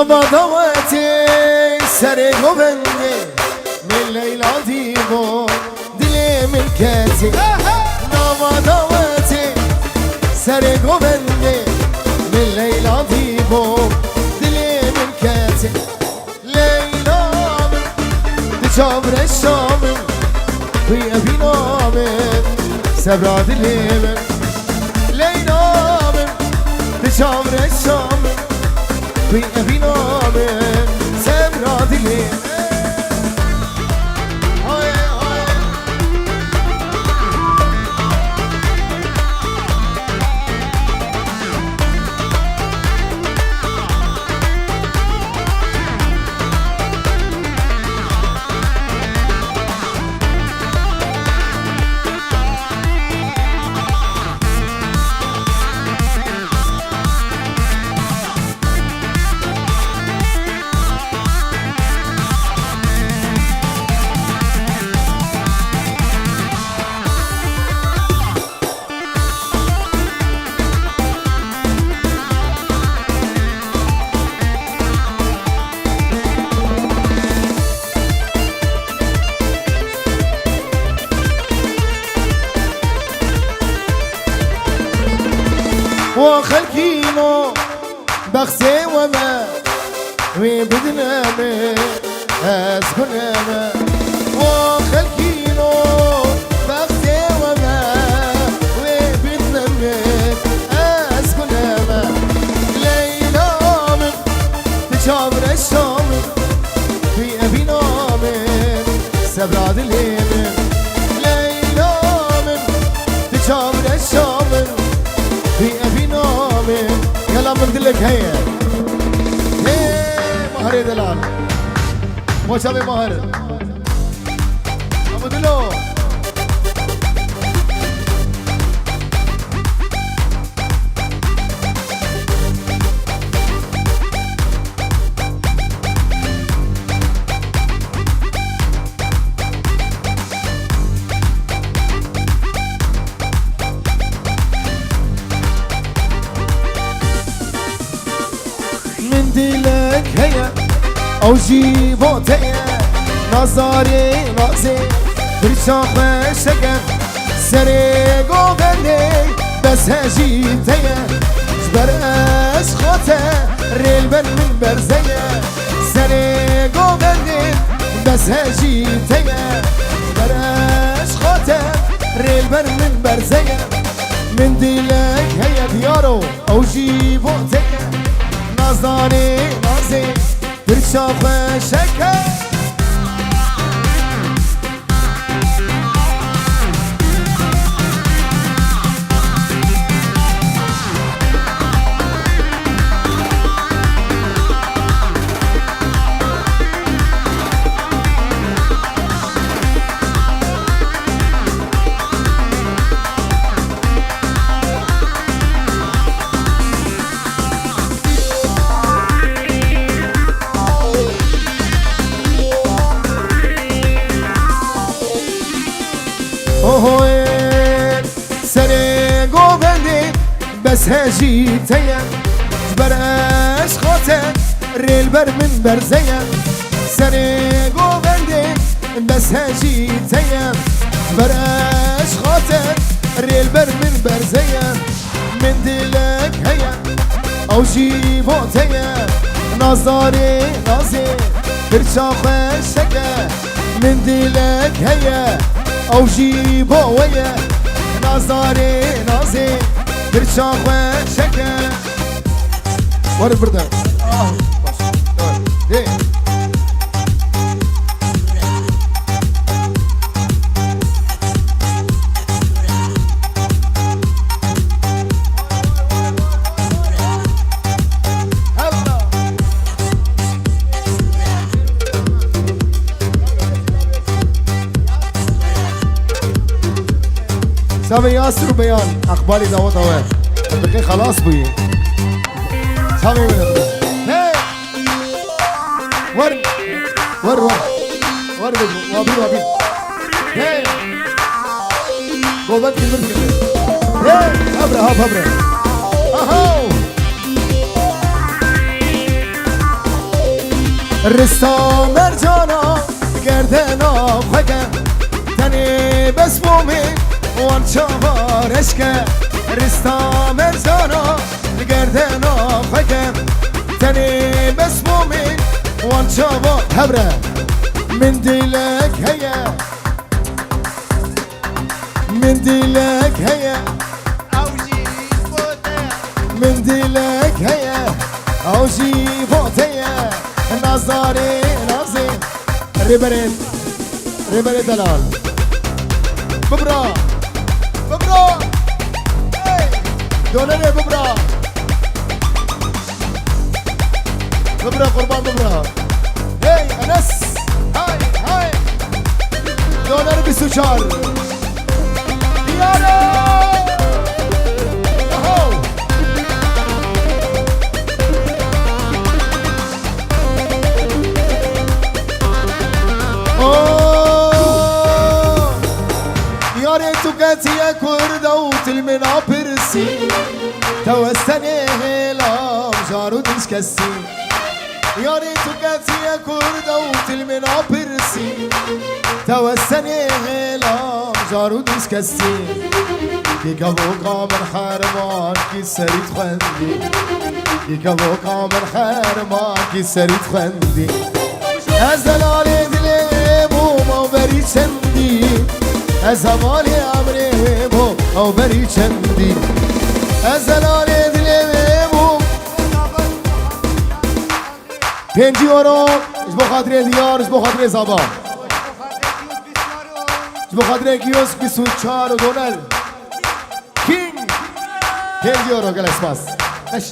نبضواتي سري قبندي من ليلى ديبو دلي من كاتي نبضواتي سري قبندي من ليلى ديبو دلي من كاتي ليلى من تجابر الشامل في أبي نامن سبرا دلي من ليلى من تجابر الشامل في أبي نامن سبرا دلي وخلكينو بخسي وما وبدنامي اسكنامي وخلكينو بخسي وما وبدنامي اسكنامي ليلى من تجابر الشامل في أبي نامن سبرا دلي من ليلى من تجابر الشامل في أبي نامن يلا بندلك هيا مهر دلال مو شابي مهر أبو دلو دلك هيا او جيبوتيا نظاري نازي برشاق شقر سري قوغني بس هجيتيا جبرش خوته ريل بن من برزيا سري قوغني بس هجيتيا جبرش خوته ريل بن من برزيا من دلك هيا ديارو او جيبوتيا نظاري نازي برشاق شكر سري قوبندي بس هجيتيا جبرش خوته ريل بر من برزيا سري قوبندي بس هجيتيا جبرش خوته ريل بر من برزيا من دلك هيا او جيبوتيا نظاري نازي برشاق شكا من دلك هيا او جيبويا نظاري نازي برشاق شكا ورد بردان باش سامي ياسر وبيان اقبالي دعوت هوا الدقيقة خلاص بي سامي من هي ورد ورد ورد وابين وابين هي قوبات كلمة هي هبرة هب هبرة اهو رستا مرجانا گردنا خکه تنی بس بومی وان چوارش که رستا مرجانا گردنا خکه تنی بس بومی وان چوار هبره من دلك هيا من دلك هيا اوجي فوتيا من دلك هيا اوجي فوتيا نظاري نازي ريبريت ريبريت دلال ببرا ببرا دولاري ببرا ببرا قربان ببرا هي انس هاي هاي دولار 24 ديارة اهو يا ريتو كانت يا كردة وتلمنا برسي توسني هلا جارو تشكسي يا ريتو كانت يا كردة وتلمنا برسي توسني هلا جارو تشكسي كي كابوكا من حرمان كي سريت خندي كي كابوكا من حرمان كي سريت خندي هزلالي دلي بو ما بري چندي هزمالي عمري بو او بري چندي هزلالي دلي بو 5 يورو اش بخاطر ديار اش بخاطر زبا اش بخاطر كيوس 24 دولار كينج 5 يورو قال اسماس اش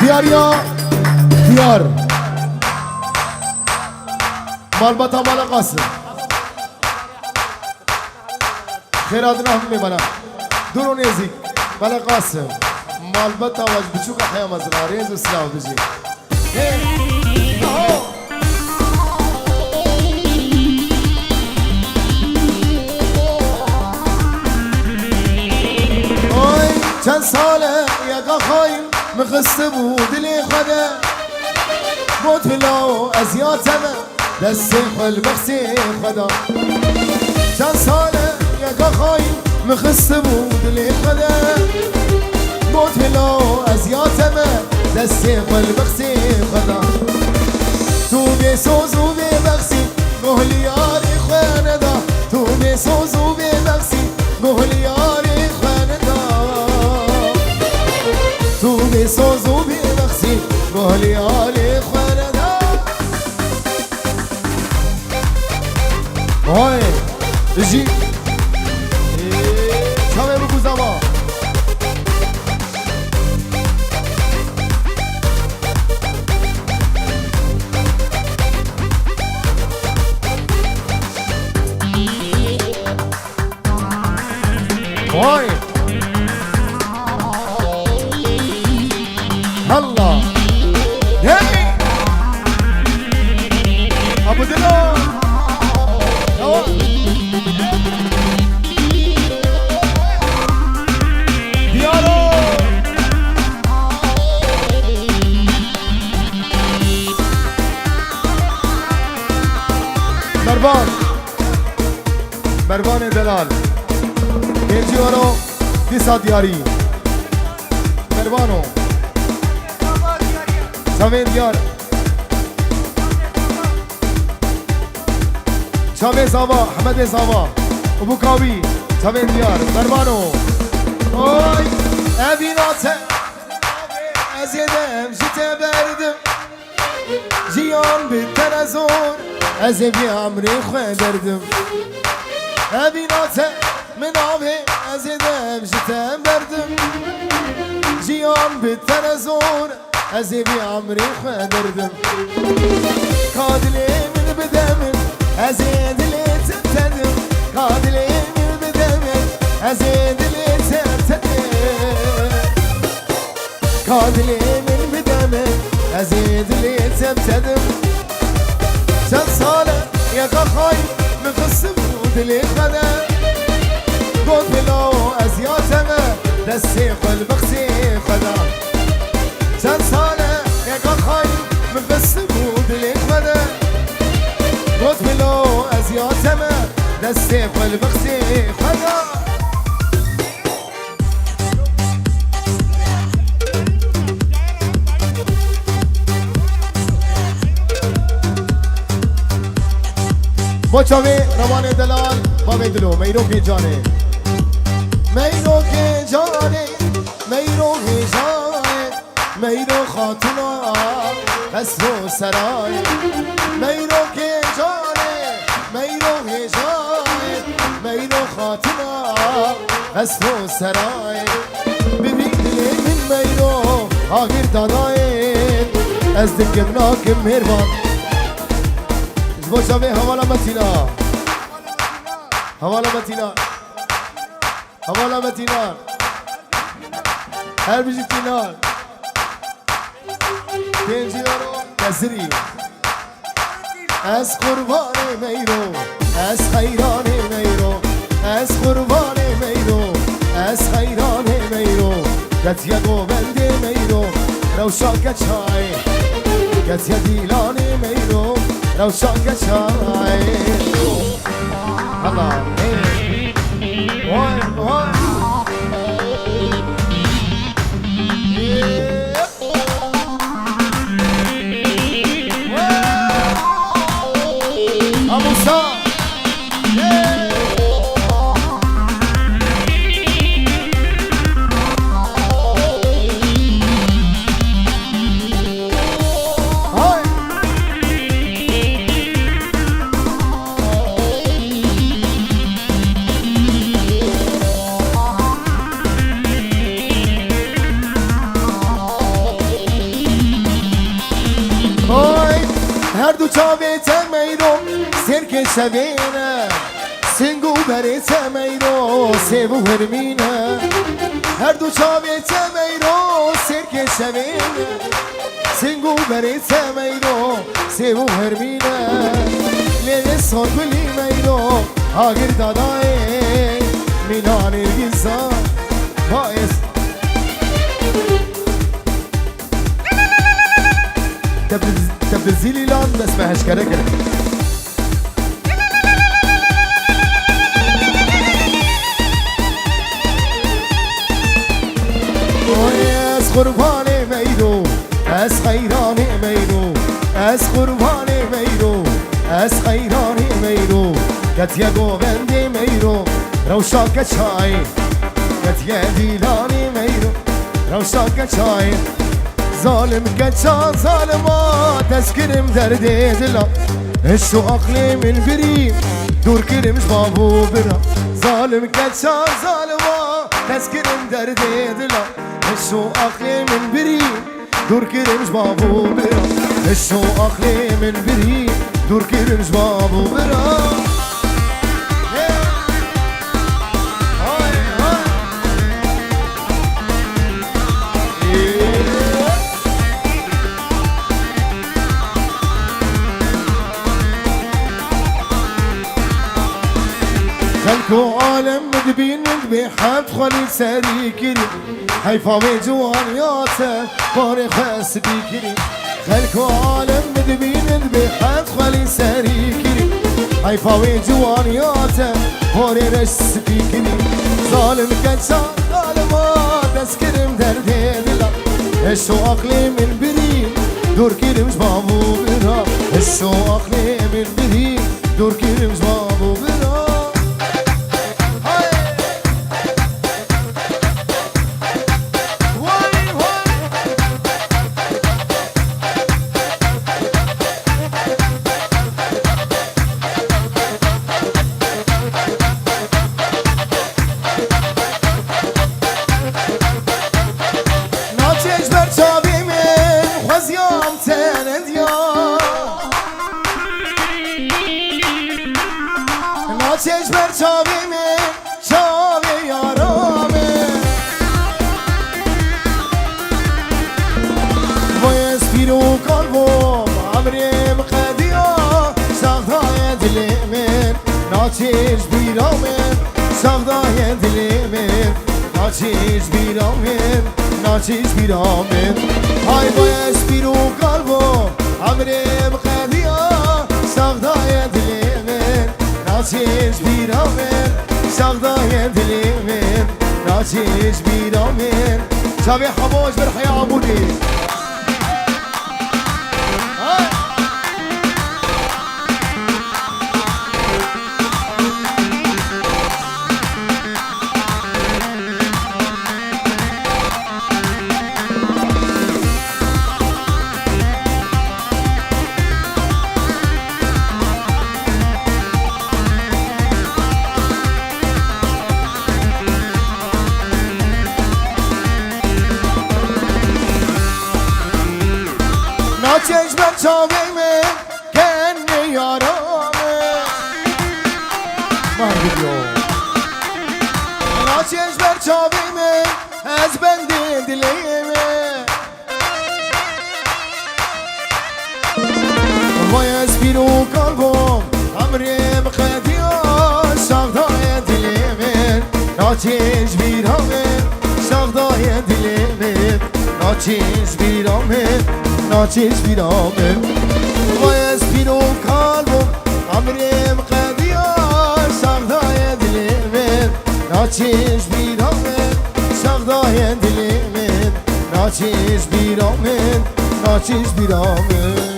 ديار يا ديار مالبتا مال قاسم خيراتنا هم بنا دورو نيزيك مال قاسم مالبتا واج بشوك حيا مزرعة ريز وسلاو بجي چند ساله یکا خایم مخسته بود دلی خدا بود بلا ازیاتمه دست خل بخسی خدا چند ساله یکا خایم مخسته بود دلی خدا بود بلا ازیاتمه دست خل بخسی خدا تو بی سوز و بی بخسی گهلیاری خانه دا تو بی سوز و بی بخسی گهلیاری خانه دا تو بی سوز و بی بخسی گهلیاری خانه دا وای رجی چامه بگو زما وای الله هی ابو دلال دیارو مربان دلال گنجیوارو دیسا دیاری مربانو سمین دیار شامه زاوا حمد زاوا ابو کاوی سمین دیار مربانو اوی ابیناته از یدم جیته بردم جیان بیتر از اون از بی عمری خواه دردم ابیناته من آبه از یدم جیته بردم جیان بیتر از اون از بی عمری خواه دردم کادلی من بدمم از دلی تبتدم کادلی من بدمم از دلی تبتدم کادلی من بدمم از دلی تبتدم چند ساله یکا خواهی مخصم دلی خدم گفت بلا از یاتمه دستی خل بخشی خدا چند ساله یک آخایی مفسته بود لیک بده گفت بلو از یادمه دستی خل بخشی خدا با چاوی روان دلال با میدلو میرو که جانه میرو که جانه میرو که جانه میرو خاتونا قصر و سرای میرو که جانه میرو که جانه میرو خاتونا قصر و سرای ببین دلی من میرو آگیر دادای از دکم ناکم مهربان با شبه حوالا متینا حوالا متینا حوالا متینا هر بیشی تینار پنجی دارو نزری از قربان میرو از خیران میرو از قربان میرو از خیران میرو گتیا گوبنده میرو روشاک چای گتیا دیلان میرو روشاک چای الله وای وای Amusa هر دو چاویت میرو سرک شوینه سنگو بریت میرو سیبو هرمینه هر دو چاویت میرو سرک شوینه سنگو بریت میرو سیبو هرمینه لیل سرگلی میرو آگر دادای مینان الگیزا باعث تبدزيلي لون بس ما هشكرك از قربان میرو از خیران میرو از قربان میرو از خیران میرو گتیا گوبند میرو روشاک چای گتیا دیلان میرو روشاک چای ظالم كتشا ظالما تسكرم دردي دلا الشو عقلي من بريم دور كرمش بابو برا ظالم كتشا ظالما تسكرم دردي دلا الشو عقلي من بريم دور كرمش بابو برا الشو عقلي من بريم دور كرمش بابو برا خلكو عالم مدبين بحب خلي ساري كريم هيفاوي جوان ياسر باري خاس بيكريم خلكو عالم مدبين بحب خلي ساري كريم هيفاوي جوان ياسر باري رش بيكريم ظالم كنشان ظالما تسكرم دردي دلا الشو عقلي من بريم دور كريمش بابو برا الشو عقلي من بريم دور كريمش بابو برا چش بر چاوی می چاوی یارامه ویس پیرو کالبو عمریم قدیا ساختای دلی من ناچش بیرامن ساختای دلی من ناچیش بیرامین ناچیش بیرامین های باید بیرو قلبو امرم قدیا سغدای دلیمین ناچیش بیرامین سغدای دلیمین ناچیش بیرامین شبیه خموش برحیا عبودی چشم چاویمه کنی یارامه مهدیو نا چشم چاویمه از بندی دلیمه وای از بیرو قلبم امرم قدیا سغدای دلیمه نا چشم بیرامه سغدای دلیمه نا چشم بیرامه ناچیش بیرامه وای از بیرو قلبم امرم قدیا سغدای دلیمه ناچیش بیرامه سغدای دلیمه ناچیش بیرامه ناچیش بیرامه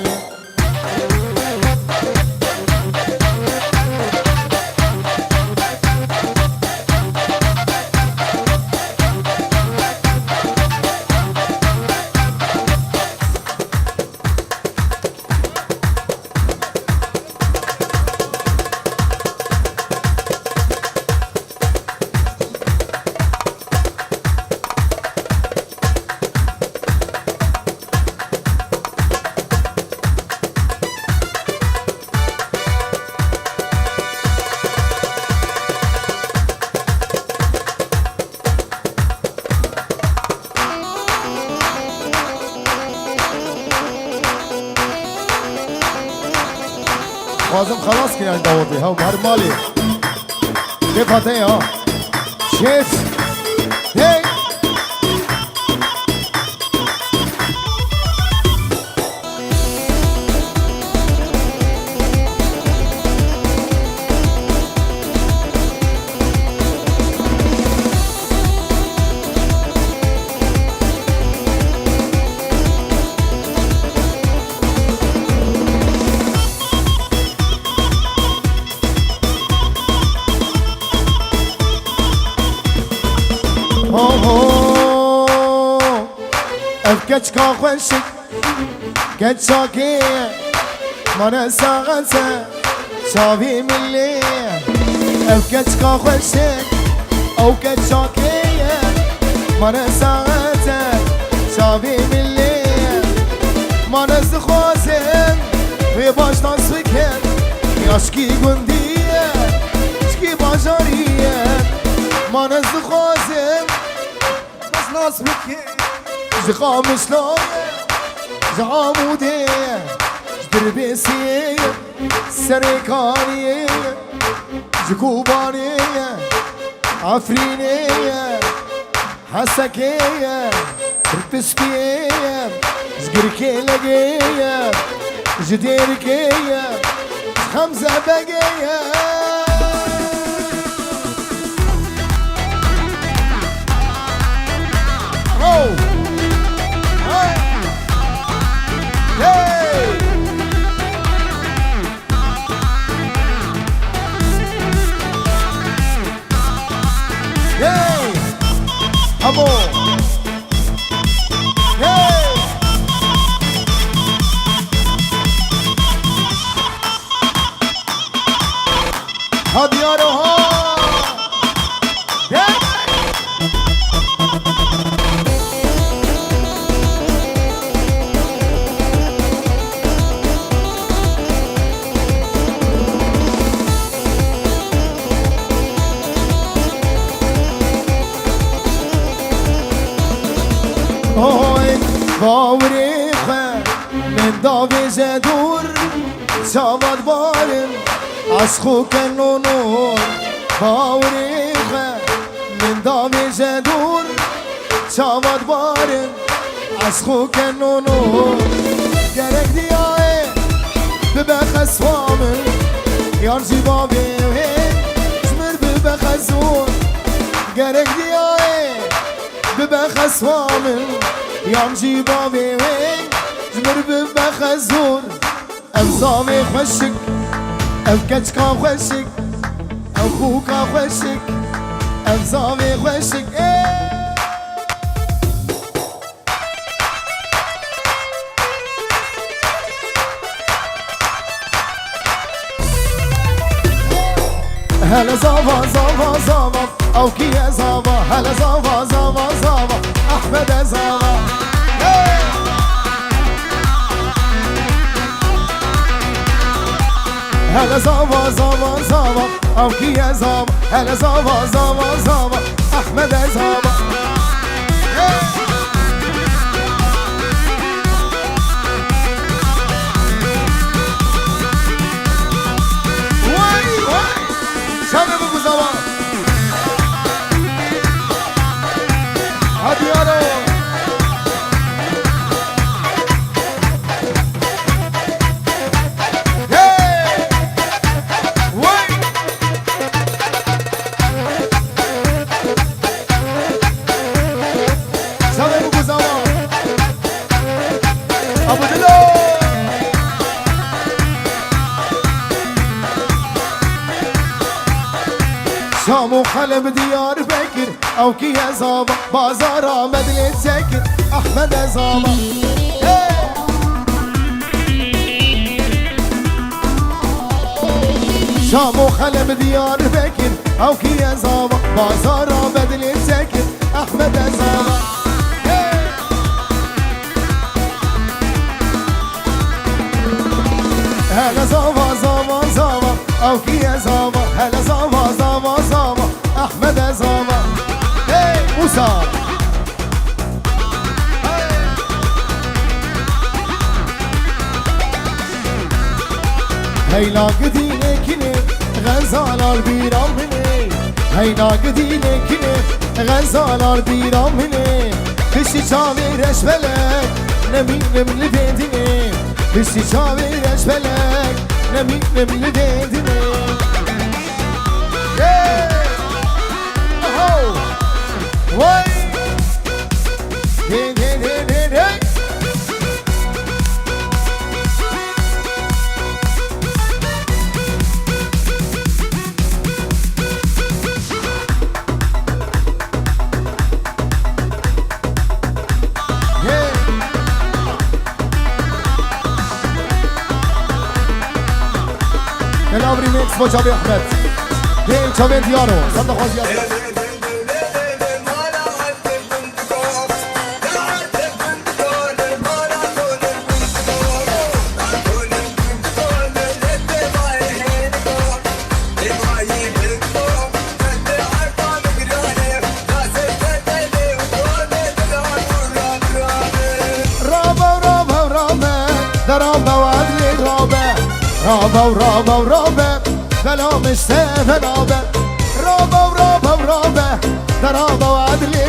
لازم خلاص كده داودي هاو مهر مالي كيف هاتي ها شيت هي افكتش كاخوشك كتشاكي مانا ساغنسا شافي ملي افكتش كاخوشك او كتشاكي مانا ساغنسا شافي ملي مانا زخوزن وي باش نصفكن ياشكي قندية شكي باجارية مانا زخوزن بس نصفكن زقام سلوية زعامودية جدربيسية سريكانية زكوبانية عفرينية حسكية تربسكية زقركي لقية جديركية خمسة بقية باوریخه من داویز دور سامد بارم از خوک نونور باوریخه دامی جدون چامد بارن از خو کنونو گرک دیای ببخص وامن یار جیبا بیوهن جمر ببخصون گرک دیای ببخص وامن یار جیبا بیوهن جمر ببخصون امزامي خوشك ام كتكا خوشك ام خوكا خوشك امزامي خوشك هلا زابا زابا زابا او كيا زابا هلا زابا زابا زابا احمد زابا هلا زابا زابا زابا او كيا زابا هلا زابا زابا زابا احمد زابا واي واي شامل بابو زابا هادي يارو شام و حلب ديار بكر او كيا زابا بازارا مدلة سكر احمد زابا شام و حلب ديار بكر او كيا زابا بازارا مدلة سكر احمد زابا هلا زابا زابا زابا او كيا زابا هلا زابا زابا زابا احمد زابا هي موسى هيلا قديني كني غزال البيرام مني هيلا قديني كني غزال البيرام مني بشي شامي رشبلك نمين من البيدني بشي شامي رشبلك نمين من البيدني واي هي هي هي هي هي الامر ميكس با جاوید احمد هي جاوید یارو صدق خوازی رابا ورابا بلا مشتاف رابا رابا درابا وعدلي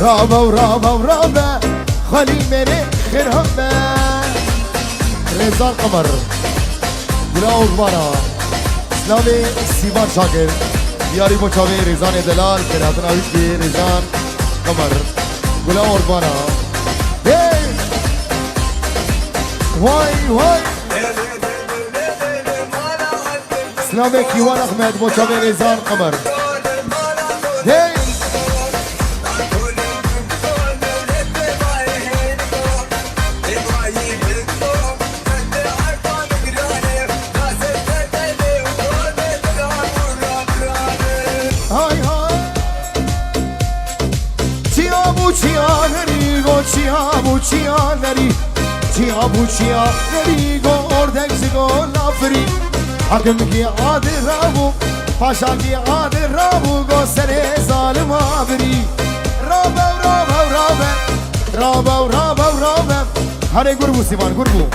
رابا ورابا خلي مني خرهبا رضا القمر بلا أخبارا اسلامی سیمان شاکر یاری بچاوی رضان دلال خیراتنا ویدی رضان قمر بلا أخبارا وای اسلامي كيوان احمد بوشامي ريزان قمر هي هاي چیابو اردک زگو لافری حکم کی عادی رابو پاشا کی عادی رابو گو سر ظالم آبری رابا هره گربو سیمان گربو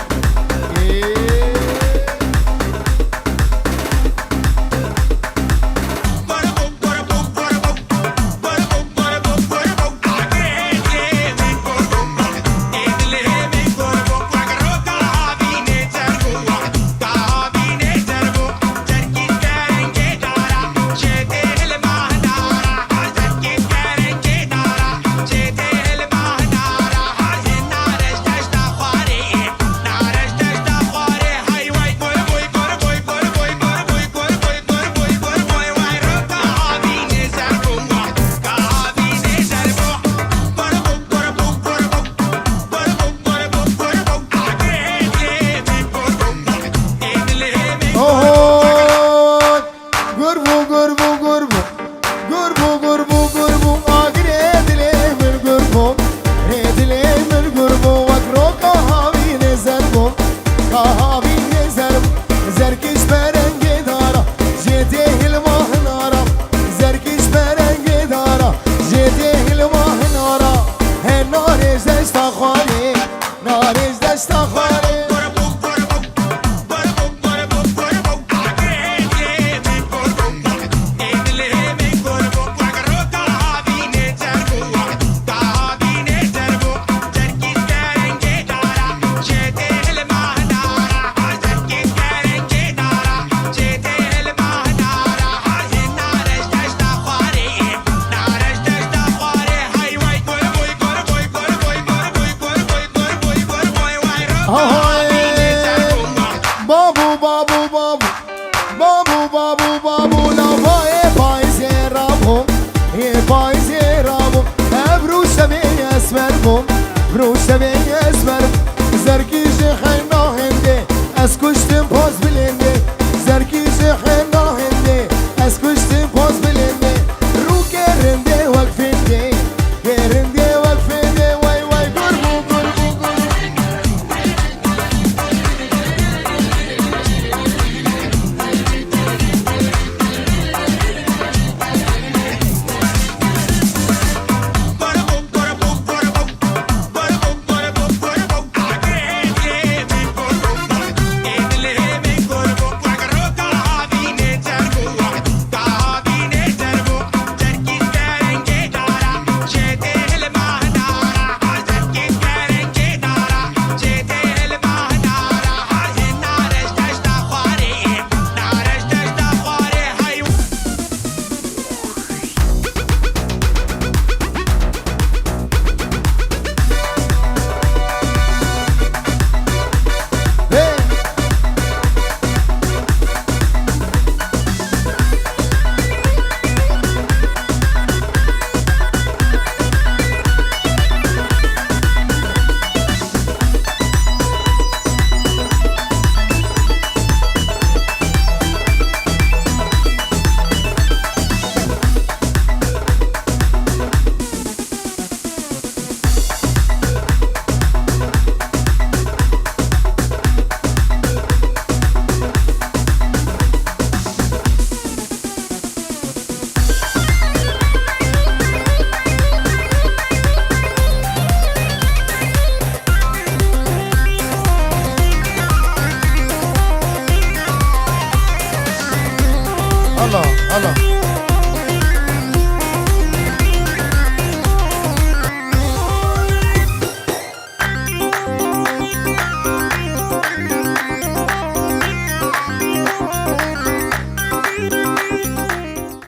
از کشت